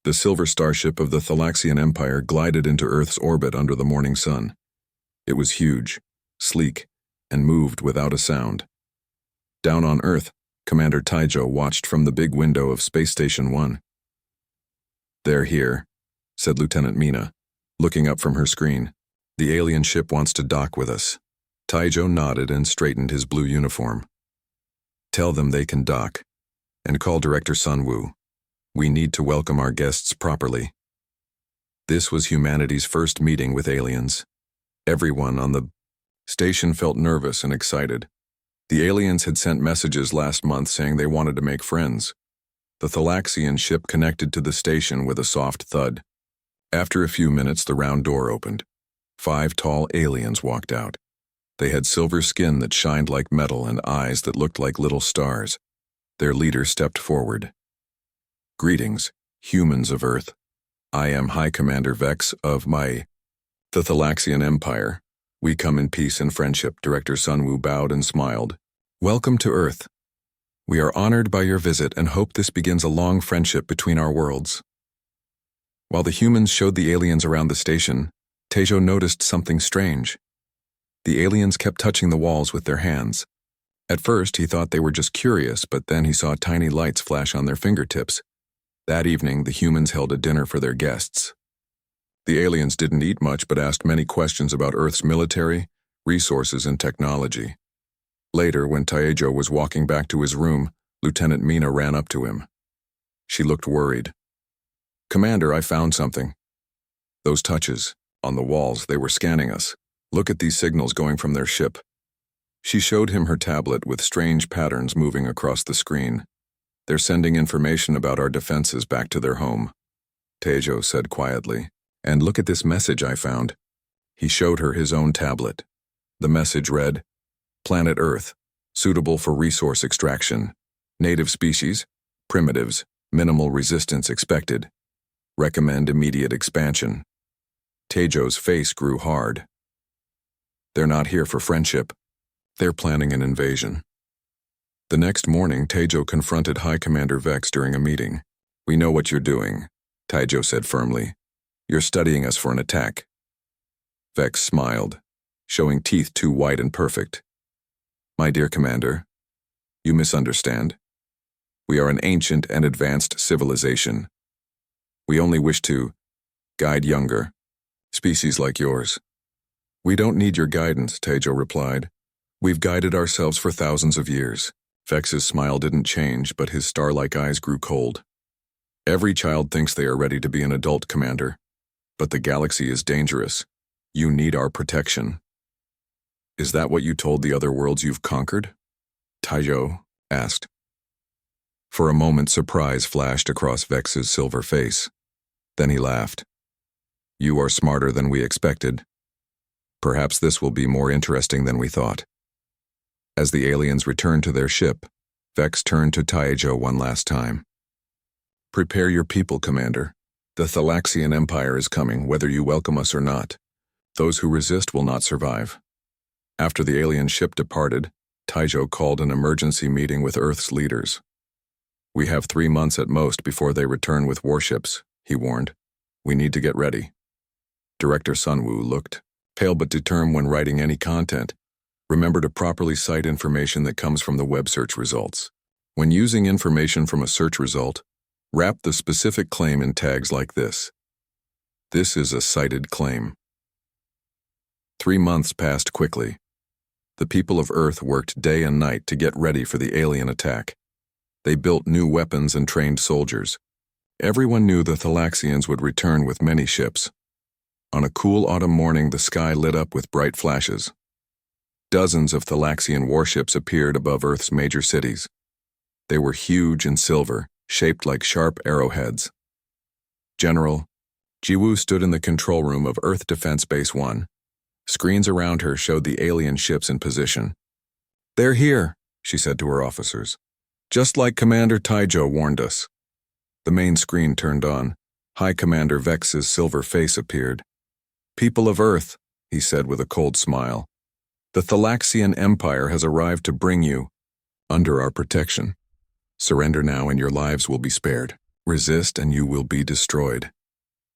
The silver starship of the Thalaxian Empire glided into Earth's orbit under the morning sun. It was huge, sleek, and moved without a sound. Down on Earth, Commander Taijo watched from the big window of Space Station 1. "They're here," said Lieutenant Mina, looking up from her screen. "The alien ship wants to dock with us." Taijo nodded and straightened his blue uniform. "Tell them they can dock, and call Director Sunwoo. We need to welcome our guests properly." This was humanity's first meeting with aliens. Everyone on the station felt nervous and excited. The aliens had sent messages last month saying they wanted to make friends. The Thalaxian ship connected to the station with a soft thud. After a few minutes, the round door opened. 5 tall aliens walked out. They had silver skin that shined like metal and eyes that looked like little stars. Their leader stepped forward. "Greetings, humans of Earth. I am High Commander Vex of the Thalaxian Empire. We come in peace and friendship." Director Sunwoo bowed and smiled. "Welcome to Earth. We are honored by your visit and hope this begins a long friendship between our worlds." While the humans showed the aliens around the station, Taijo noticed something strange. The aliens kept touching the walls with their hands. At first, he thought they were just curious, but then he saw tiny lights flash on their fingertips. That evening, the humans held a dinner for their guests. The aliens didn't eat much but asked many questions about Earth's military, resources, and technology. Later, when Taijo was walking back to his room, Lieutenant Mina ran up to him. She looked worried. "Commander, I found something." "Those touches. On the walls, they were scanning us. Look at these signals going from their ship." She showed him her tablet with strange patterns moving across the screen. "They're sending information about our defenses back to their home," Taijo said quietly. "And look at this message I found." He showed her his own tablet. The message read, "Planet Earth, suitable for resource extraction. Native species, primitives, minimal resistance expected. Recommend immediate expansion." Taijo's face grew hard. "They're not here for friendship. They're planning an invasion." The next morning, Taijo confronted High Commander Vex during a meeting. "We know what you're doing," Taijo said firmly. "You're studying us for an attack." Vex smiled, showing teeth too white and perfect. "My dear Commander, you misunderstand. We are an ancient and advanced civilization. We only wish to guide younger species like yours." "We don't need your guidance," Taijo replied. "We've guided ourselves for thousands of years." Vex's smile didn't change, but his star-like eyes grew cold. "Every child thinks they are ready to be an adult, Commander. But the galaxy is dangerous. You need our protection." "Is that what you told the other worlds you've conquered?" Taijo asked. For a moment, surprise flashed across Vex's silver face. Then he laughed. "You are smarter than we expected. Perhaps this will be more interesting than we thought." As the aliens returned to their ship, Vex turned to Taijo one last time. "Prepare your people, Commander. The Thalaxian Empire is coming, whether you welcome us or not. Those who resist will not survive." After the alien ship departed, Taijo called an emergency meeting with Earth's leaders. "We have 3 months at most before they return with warships," he warned. "We need to get ready." Director Sunwoo looked pale but determined when writing any content. "Remember to properly cite information that comes from the web search results. When using information from a search result, wrap the specific claim in tags like this. This is a cited claim." 3 months passed quickly. The people of Earth worked day and night to get ready for the alien attack. They built new weapons and trained soldiers. Everyone knew the Thalaxians would return with many ships. On a cool autumn morning, the sky lit up with bright flashes. Dozens of Thalaxian warships appeared above Earth's major cities. They were huge and silver, shaped like sharp arrowheads. General Jiwoo stood in the control room of Earth Defense Base 1. Screens around her showed the alien ships in position. "They're here," she said to her officers. "Just like Commander Taijo warned us." The main screen turned on. High Commander Vex's silver face appeared. "People of Earth," he said with a cold smile, "the Thalaxian Empire has arrived to bring you under our protection. Surrender now and your lives will be spared." Resist and you will be destroyed.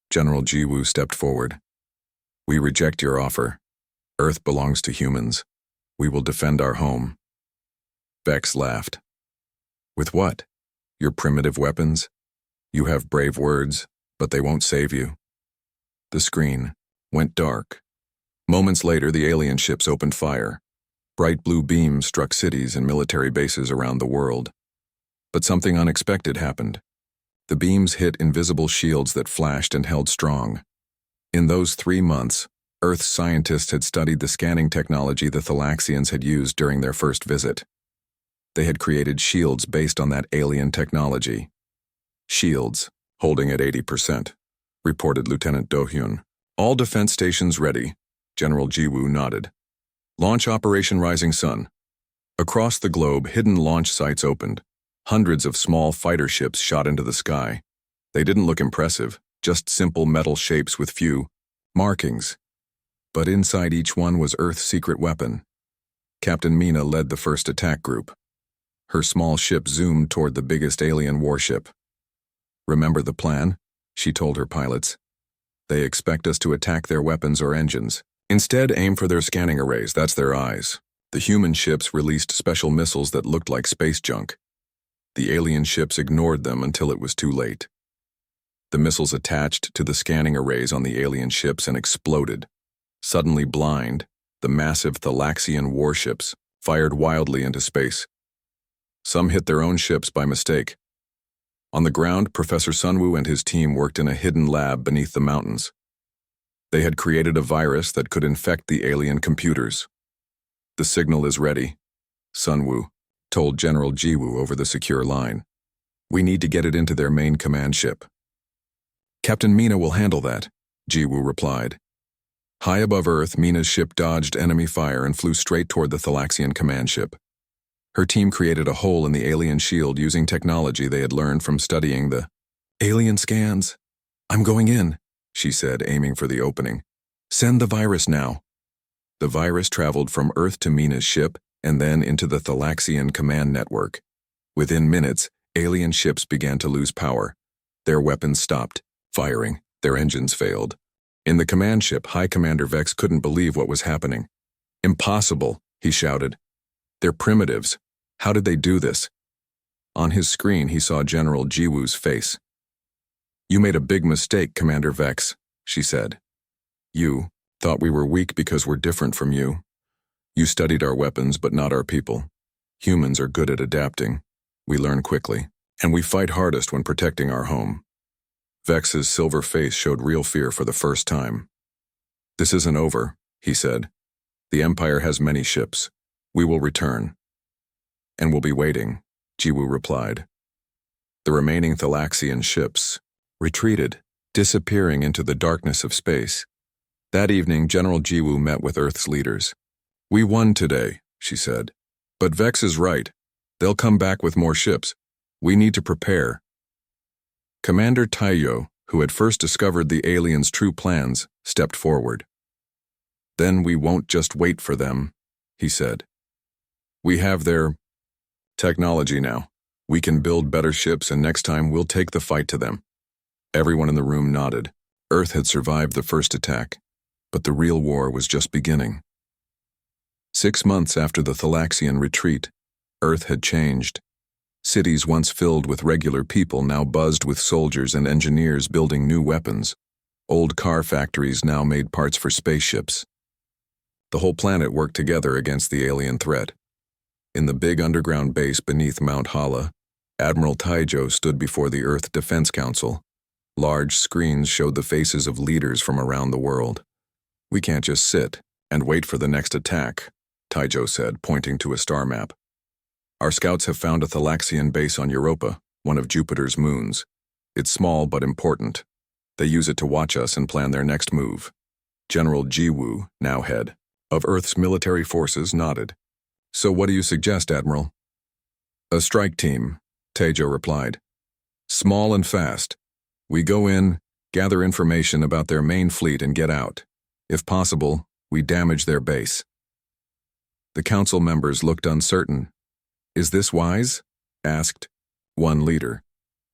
General Jiwoo stepped forward. We reject your offer. Earth belongs to humans. We will defend our home. Vex laughed. With what? Your primitive weapons? You have brave words, but they won't save you. The screen went dark. Moments later, the alien ships opened fire. Bright blue beams struck cities and military bases around the world. But something unexpected happened. The beams hit invisible shields that flashed and held strong. In those 3 months, Earth's scientists had studied the scanning technology the Thalaxians had used during their first visit. They had created shields based on that alien technology. Shields, holding at 80%, reported Lieutenant Do-hyun. All defense stations ready. General Jiwoo nodded. Launch Operation Rising Sun. Across the globe, hidden launch sites opened. Hundreds of small fighter ships shot into the sky. They didn't look impressive, just simple metal shapes with few markings. But inside each one was Earth's secret weapon. Captain Mina led the first attack group. Her small ship zoomed toward the biggest alien warship. Remember the plan? She told her pilots. They expect us to attack their weapons or engines. Instead, aim for their scanning arrays, that's their eyes. The human ships released special missiles that looked like space junk. The alien ships ignored them until it was too late. The missiles attached to the scanning arrays on the alien ships and exploded. Suddenly blind, the massive Thalaxian warships fired wildly into space. Some hit their own ships by mistake. On the ground, Professor Sunwoo and his team worked in a hidden lab beneath the mountains. They had created a virus that could infect the alien computers. The signal is ready, Sunwoo told General Jiwoo over the secure line. We need to get it into their main command ship. Captain Mina will handle that, Jiwoo replied. High above Earth, Mina's ship dodged enemy fire and flew straight toward the Thalaxian command ship. Her team created a hole in the alien shield using technology they had learned from studying the alien scans. I'm going in, she said, aiming for the opening. Send the virus now. The virus traveled from Earth to Mina's ship and then into the Thalaxian command network. Within minutes, alien ships began to lose power. Their weapons stopped firing. Their engines failed. In the command ship, High Commander Vex couldn't believe what was happening. Impossible, he shouted. They're primitives. How did they do this? On his screen, he saw General Jiwoo's face. You made a big mistake, Commander Vex, she said. You thought we were weak because we're different from you. You studied our weapons, but not our people. Humans are good at adapting. We learn quickly, and we fight hardest when protecting our home. Vex's silver face showed real fear for the first time. This isn't over, he said. The Empire has many ships. We will return. And we'll be waiting, Jiwoo replied. The remaining Thalaxian ships retreated, disappearing into the darkness of space. That evening, General Jiwoo met with Earth's leaders. We won today, she said. But Vex is right. They'll come back with more ships. We need to prepare. Commander Taiyo, who had first discovered the aliens' true plans, stepped forward. Then we won't just wait for them, he said. We have their technology now. We can build better ships, and next time we'll take the fight to them. Everyone in the room nodded. Earth had survived the first attack, but the real war was just beginning. 6 months after the Thalaxian retreat, Earth had changed. Cities once filled with regular people now buzzed with soldiers and engineers building new weapons. Old car factories now made parts for spaceships. The whole planet worked together against the alien threat. In the big underground base beneath Mount Hala, Admiral Taijo stood before the Earth Defense Council. Large screens showed the faces of leaders from around the world. We can't just sit and wait for the next attack, Taijo said, pointing to a star map. Our scouts have found a Thalaxian base on Europa, one of Jupiter's moons. It's small but important. They use it to watch us and plan their next move. General Jiwoo, now head of Earth's military forces, nodded. So what do you suggest, Admiral? A strike team, Taijo replied. Small and fast. We go in, gather information about their main fleet and get out. If possible, we damage their base. The council members looked uncertain. Is this wise? Asked one leader.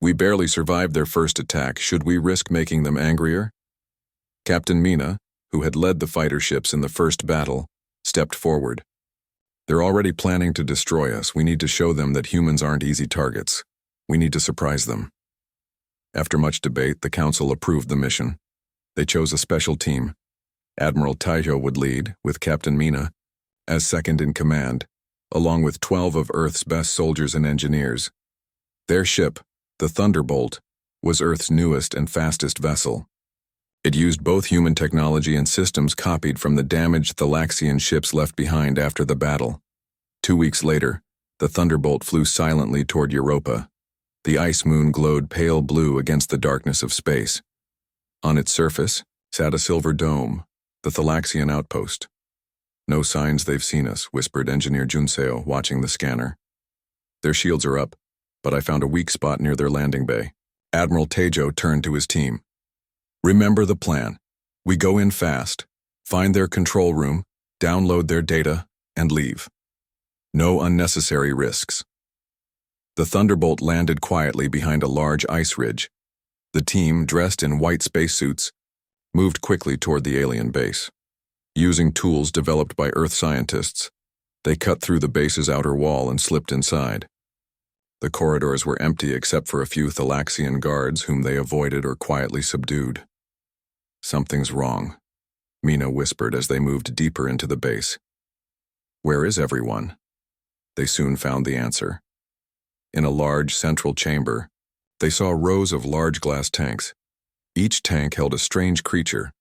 We barely survived their first attack. Should we risk making them angrier? Captain Mina, who had led the fighter ships in the first battle, stepped forward. They're already planning to destroy us. We need to show them that humans aren't easy targets. We need to surprise them. After much debate, the council approved the mission. They chose a special team. Admiral Taiho would lead, with Captain Mina as second in command, along with 12 of Earth's best soldiers and engineers. Their ship, the Thunderbolt, was Earth's newest and fastest vessel. It used both human technology and systems copied from the damaged Thalaxian ships left behind after the battle. 2 weeks later, the Thunderbolt flew silently toward Europa. The ice moon glowed pale blue against the darkness of space. On its surface sat a silver dome, the Thalaxian outpost. "No signs they've seen us," whispered Engineer Junseo, watching the scanner. "Their shields are up, but I found a weak spot near their landing bay." Admiral Taijo turned to his team. "Remember the plan. We go in fast, find their control room, download their data, and leave. No unnecessary risks." The Thunderbolt landed quietly behind a large ice ridge. The team, dressed in white spacesuits, moved quickly toward the alien base. Using tools developed by Earth scientists, they cut through the base's outer wall and slipped inside. The corridors were empty except for a few Thalaxian guards whom they avoided or quietly subdued. "Something's wrong," Mina whispered as they moved deeper into the base. "Where is everyone?" They soon found the answer. In a large central chamber, they saw rows of large glass tanks. Each tank held a strange creature.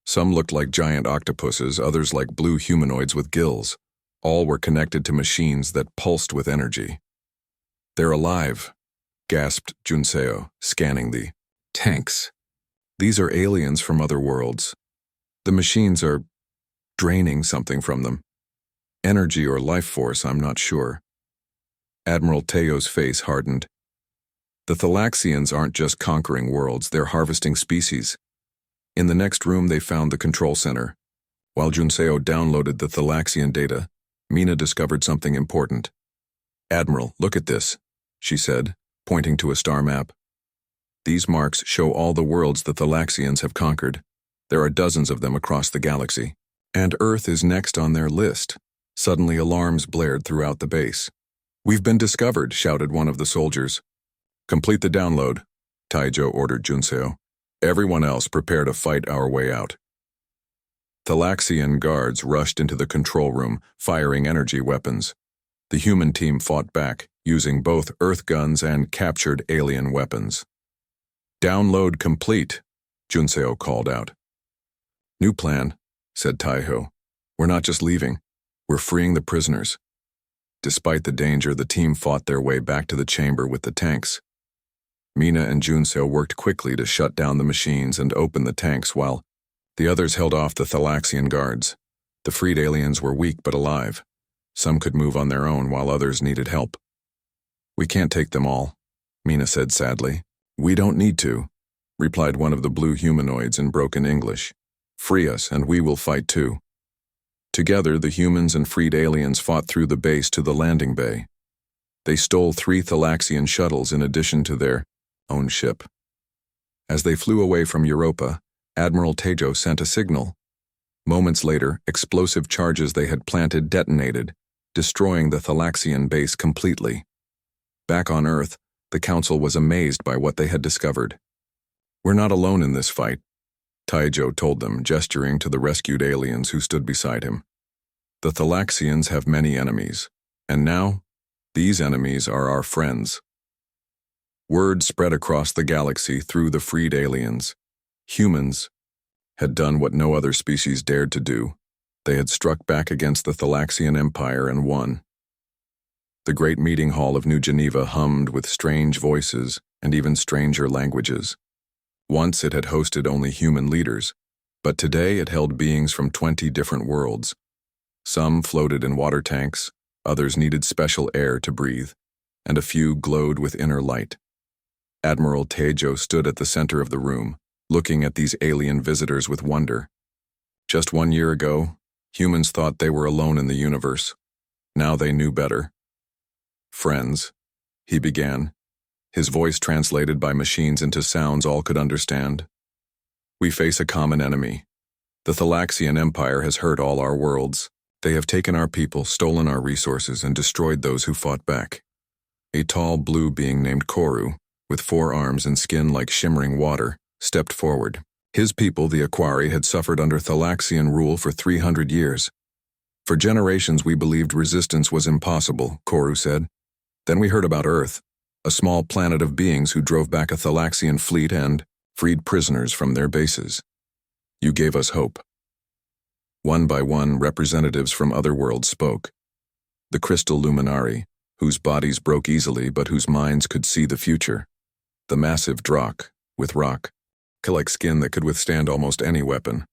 Some looked like giant octopuses, others like blue humanoids with gills. All were connected to machines that pulsed with energy. "They're alive," gasped Junseo, scanning the tanks. "These are aliens from other worlds. The machines are draining something from them. Energy or life force, I'm not sure." Admiral Teo's face hardened. The Thalaxians aren't just conquering worlds, they're harvesting species. In the next room they found the control center. While Junseo downloaded the Thalaxian data, Mina discovered something important. "Admiral, look at this," she said, pointing to a star map. "These marks show all the worlds the Thalaxians have conquered. There are dozens of them across the galaxy. And Earth is next on their list." Suddenly alarms blared throughout the base. "We've been discovered," shouted one of the soldiers. "Complete the download," Taijo ordered Junseo. "Everyone else prepare to fight our way out." Thalaxian guards rushed into the control room, firing energy weapons. The human team fought back, using both Earth guns and captured alien weapons. "Download complete," Junseo called out. "New plan," said Taiho. "We're not just leaving, we're freeing the prisoners." Despite the danger, the team fought their way back to the chamber with the tanks. Mina and Junseo worked quickly to shut down the machines and open the tanks while the others held off the Thalaxian guards. The freed aliens were weak but alive. Some could move on their own while others needed help. "We can't take them all," Mina said sadly. "We don't need to," replied one of the blue humanoids in broken English. "Free us and we will fight too." Together, the humans and freed aliens fought through the base to the landing bay. They stole 3 Thalaxian shuttles in addition to their own ship. As they flew away from Europa, Admiral Taijo sent a signal. Moments later, explosive charges they had planted detonated, destroying the Thalaxian base completely. Back on Earth, the Council was amazed by what they had discovered. "We're not alone in this fight," Taijo told them, gesturing to the rescued aliens who stood beside him. "The Thalaxians have many enemies, and now, these enemies are our friends." Word spread across the galaxy through the freed aliens. Humans had done what no other species dared to do. They had struck back against the Thalaxian Empire and won. The great meeting hall of New Geneva hummed with strange voices and even stranger languages. Once it had hosted only human leaders, but today it held beings from 20 different worlds. Some floated in water tanks, others needed special air to breathe, and a few glowed with inner light. Admiral Taijo stood at the center of the room, looking at these alien visitors with wonder. Just 1 year ago, humans thought they were alone in the universe. Now they knew better. "Friends," he began, his voice translated by machines into sounds all could understand. "We face a common enemy. The Thalaxian Empire has hurt all our worlds. They have taken our people, stolen our resources, and destroyed those who fought back." A tall blue being named Koru, with 4 arms and skin like shimmering water, stepped forward. His people, the Aquari, had suffered under Thalaxian rule for 300 years. "For generations we believed resistance was impossible," Koru said. "Then we heard about Earth, a small planet of beings who drove back a Thalaxian fleet and freed prisoners from their bases. You gave us hope." One by one, representatives from other worlds spoke. The crystal luminari, whose bodies broke easily but whose minds could see the future. The massive Drak, with rock-like skin that could withstand almost any weapon.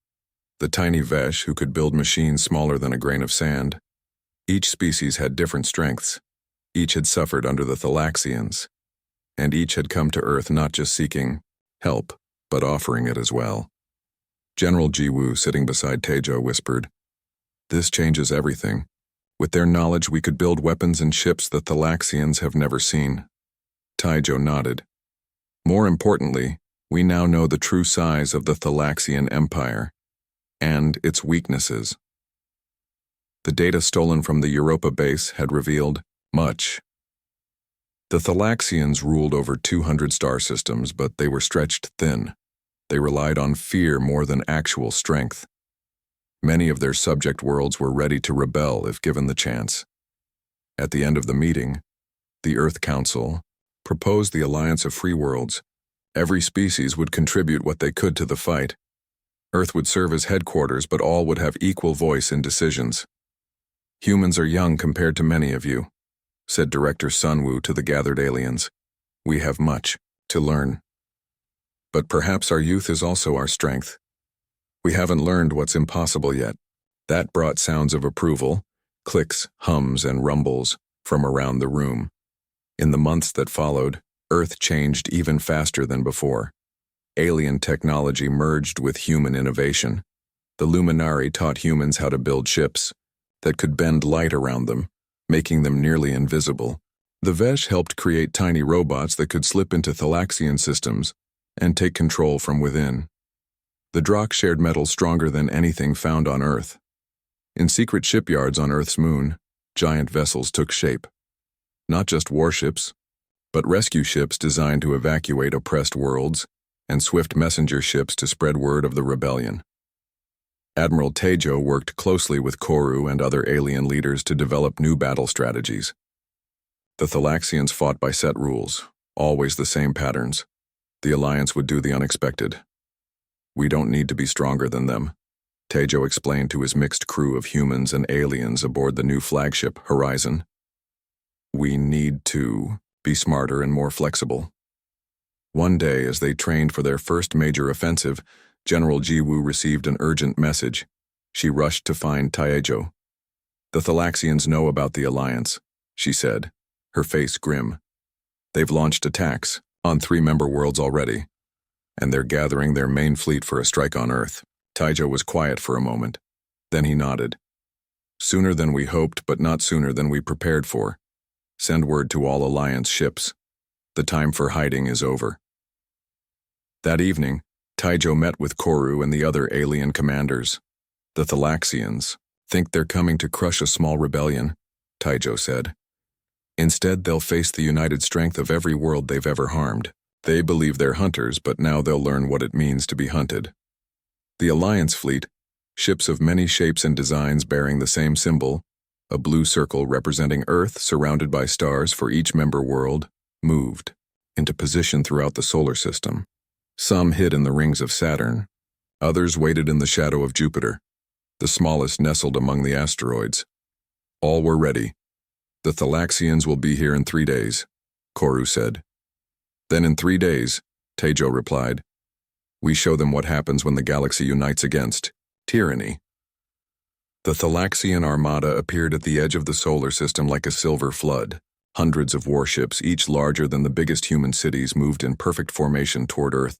The tiny Vesh, who could build machines smaller than a grain of sand. Each species had different strengths. Each had suffered under the Thalaxians. And each had come to Earth not just seeking help, but offering it as well. General Jiwoo, sitting beside Taejo, whispered, "This changes everything. With their knowledge, we could build weapons and ships that Thalaxians have never seen." Taejo nodded. "More importantly, we now know the true size of the Thalaxian Empire and its weaknesses." The data stolen from the Europa base had revealed much. The Thalaxians ruled over 200 star systems, but they were stretched thin. They relied on fear more than actual strength. Many of their subject worlds were ready to rebel if given the chance. At the end of the meeting, the Earth Council proposed the alliance of free worlds. Every species would contribute what they could to the fight. Earth would serve as headquarters, but all would have equal voice in decisions. "Humans are young compared to many of you," said Director Sunwoo to the gathered aliens. "We have much to learn. But perhaps our youth is also our strength. We haven't learned what's impossible yet." That brought sounds of approval, clicks, hums, and rumbles from around the room. In the months that followed, Earth changed even faster than before. Alien technology merged with human innovation. The Luminari taught humans how to build ships that could bend light around them, making them nearly invisible. The Vesh helped create tiny robots that could slip into Thalaxian systems and take control from within. The Drak shared metal stronger than anything found on Earth. In secret shipyards on Earth's moon, giant vessels took shape. Not just warships, but rescue ships designed to evacuate oppressed worlds, and swift messenger ships to spread word of the rebellion. Admiral Taejo worked closely with Koru and other alien leaders to develop new battle strategies. The Thalaxians fought by set rules, always the same patterns. The Alliance would do the unexpected. "We don't need to be stronger than them," Taejo explained to his mixed crew of humans and aliens aboard the new flagship, Horizon. "We need to be smarter and more flexible." One day, as they trained for their first major offensive, General Jiwoo received an urgent message. She rushed to find Taejo. "The Thalaxians know about the Alliance," she said, her face grim. "They've launched attacks on 3 member worlds already, and they're gathering their main fleet for a strike on Earth." Taejo was quiet for a moment. Then he nodded. "Sooner than we hoped, but not sooner than we prepared for. Send word to all Alliance ships. The time for hiding is over." That evening, Taejo met with Koru and the other alien commanders. "The Thalaxians think they're coming to crush a small rebellion," Taejo said. "Instead, they'll face the united strength of every world they've ever harmed. They believe they're hunters, but now they'll learn what it means to be hunted." The Alliance fleet, ships of many shapes and designs bearing the same symbol, a blue circle representing Earth surrounded by stars for each member world, moved into position throughout the solar system. Some hid in the rings of Saturn. Others waited in the shadow of Jupiter. The smallest nestled among the asteroids. All were ready. "The Thalaxians will be here in 3 days," Koru said. "Then in 3 days," Taejo replied, "we show them what happens when the galaxy unites against tyranny." The Thalaxian armada appeared at the edge of the solar system like a silver flood. Hundreds of warships, each larger than the biggest human cities, moved in perfect formation toward Earth.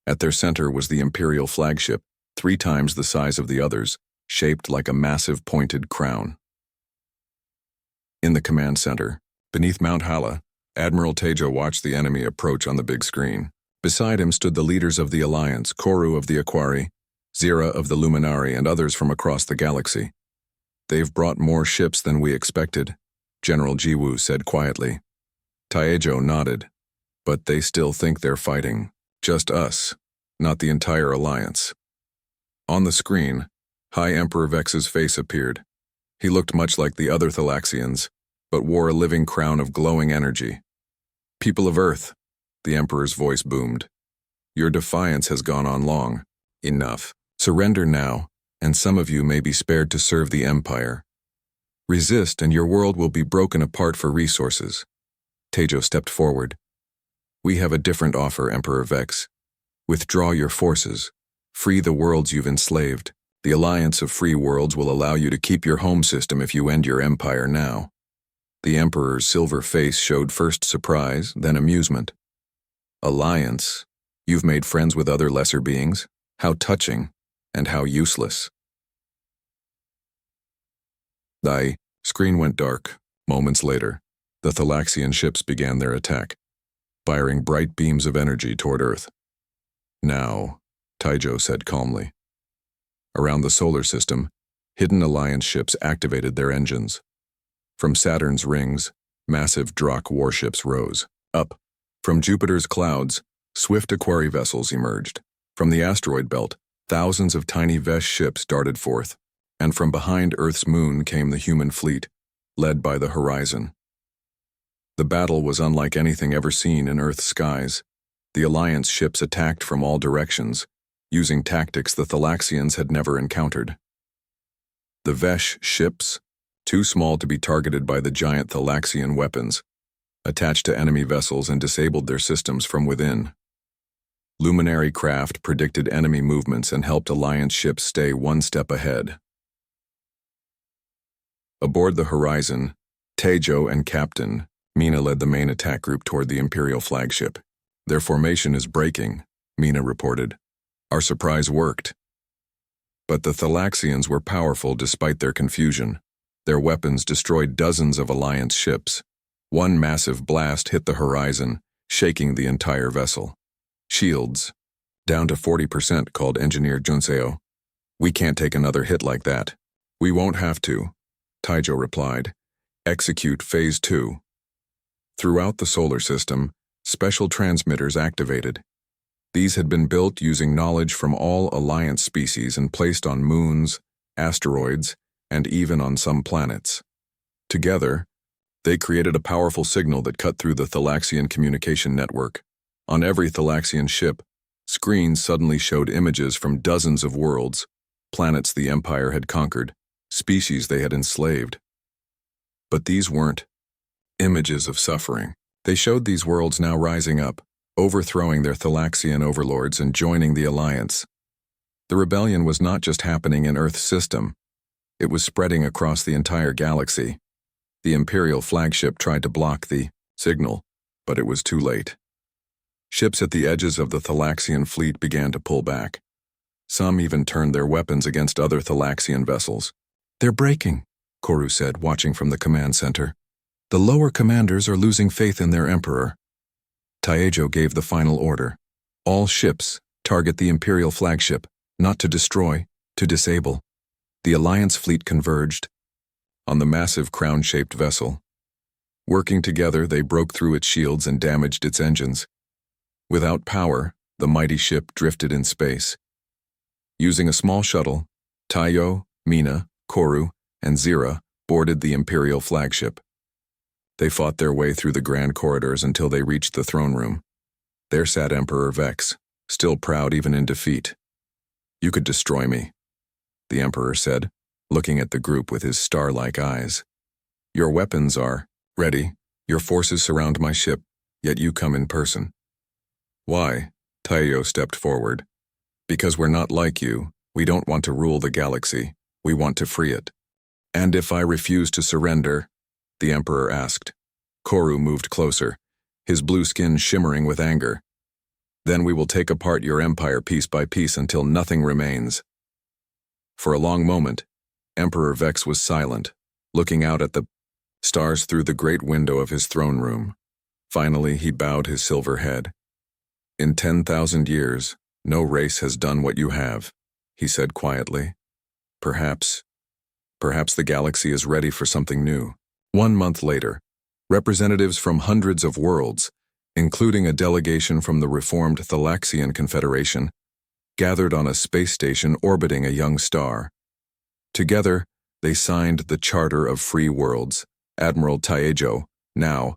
At their center was the Imperial flagship, 3 times the size of the others, shaped like a massive pointed crown. In the command center, beneath Mount Hala, Admiral Tejo watched the enemy approach on the big screen. Beside him stood the leaders of the Alliance, Koru of the Aquari, Zira of the Luminari, and others from across the galaxy. "They've brought more ships than we expected," General Jiwoo said quietly. Taejo nodded. "But they still think they're fighting. Just us, not the entire Alliance." On the screen, High Emperor Vex's face appeared. He looked much like the other Thalaxians, but wore a living crown of glowing energy. "People of Earth," the Emperor's voice boomed. "Your defiance has gone on long. Enough. Surrender now, and some of you may be spared to serve the Empire. Resist, and your world will be broken apart for resources." Tejo stepped forward. "We have a different offer, Emperor Vex. Withdraw your forces. Free the worlds you've enslaved. The Alliance of Free Worlds will allow you to keep your home system if you end your empire now." The Emperor's silver face showed first surprise, then amusement. "Alliance? You've made friends with other lesser beings? How touching, and how useless." The screen went dark. Moments later, the Thalaxian ships began their attack, firing bright beams of energy toward Earth. "Now," Taejo said calmly. Around the solar system, hidden Alliance ships activated their engines. From Saturn's rings, massive Drakh warships rose. Up, from Jupiter's clouds, swift Aquari vessels emerged. From the asteroid belt, thousands of tiny Vesh ships darted forth. And from behind Earth's moon came the human fleet, led by the Horizon. The battle was unlike anything ever seen in Earth's skies. The Alliance ships attacked from all directions, using tactics the Thalaxians had never encountered. The Vesh ships, too small to be targeted by the giant Thalaxian weapons, attached to enemy vessels and disabled their systems from within. Luminary craft predicted enemy movements and helped Alliance ships stay one step ahead. Aboard the Horizon, Tejo and Captain Mina led the main attack group toward the Imperial flagship. "Their formation is breaking," Mina reported. "Our surprise worked." But the Thalaxians were powerful despite their confusion. Their weapons destroyed dozens of Alliance ships. One massive blast hit the Horizon, shaking the entire vessel. "Shields, down to 40%, called Engineer Junseo. "We can't take another hit like that." "We won't have to," Taejo replied. "Execute Phase 2. Throughout the solar system, special transmitters activated. These had been built using knowledge from all Alliance species and placed on moons, asteroids, and even on some planets. Together, they created a powerful signal that cut through the Thalaxian communication network. On every Thalaxian ship, screens suddenly showed images from dozens of worlds, planets the Empire had conquered, species they had enslaved. But these weren't images of suffering. They showed these worlds now rising up, overthrowing their Thalaxian overlords and joining the Alliance. The rebellion was not just happening in Earth's system. It was spreading across the entire galaxy. The Imperial flagship tried to block the signal, but it was too late. Ships at the edges of the Thalaxian fleet began to pull back. Some even turned their weapons against other Thalaxian vessels. "They're breaking," Koru said, watching from the command center. "The lower commanders are losing faith in their emperor." Taejo gave the final order. "All ships target the Imperial flagship, not to destroy, to disable." The Alliance fleet converged on the massive crown-shaped vessel. Working together, they broke through its shields and damaged its engines. Without power, the mighty ship drifted in space. Using a small shuttle, Taejo, Mina, Koru, and Zira boarded the Imperial flagship. They fought their way through the grand corridors until they reached the throne room. There sat Emperor Vex, still proud even in defeat. "You could destroy me," the Emperor said, looking at the group with his star-like eyes. "Your weapons are ready, your forces surround my ship, yet you come in person." "Why?" Taejo stepped forward. "Because we're not like you. We don't want to rule the galaxy. We want to free it." "And if I refuse to surrender?" the Emperor asked. Koru moved closer, his blue skin shimmering with anger. "Then we will take apart your empire piece by piece until nothing remains." For a long moment, Emperor Vex was silent, looking out at the stars through the great window of his throne room. Finally, he bowed his silver head. In 10,000 years, no race has done what you have, he said quietly. Perhaps the galaxy is ready for something new. 1 month later, representatives from hundreds of worlds, including a delegation from the reformed Thalaxian Confederation, gathered on a space station orbiting a young star. Together, they signed the Charter of Free Worlds. Admiral Taejo, now,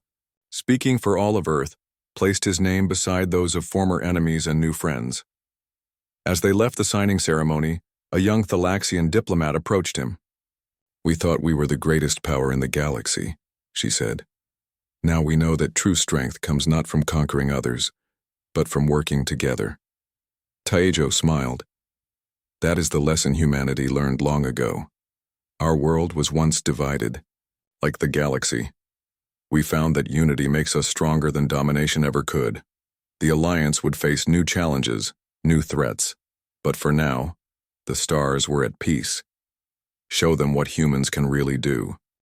speaking for all of Earth, placed his name beside those of former enemies and new friends. As they left the signing ceremony, a young Thalaxian diplomat approached him. "We thought we were the greatest power in the galaxy," she said. "Now we know that true strength comes not from conquering others, but from working together." Taejo smiled. "That is the lesson humanity learned long ago. Our world was once divided, like the galaxy. We found that unity makes us stronger than domination ever could. The Alliance would face new challenges, new threats, but for now, the stars were at peace. Show them what humans can really do."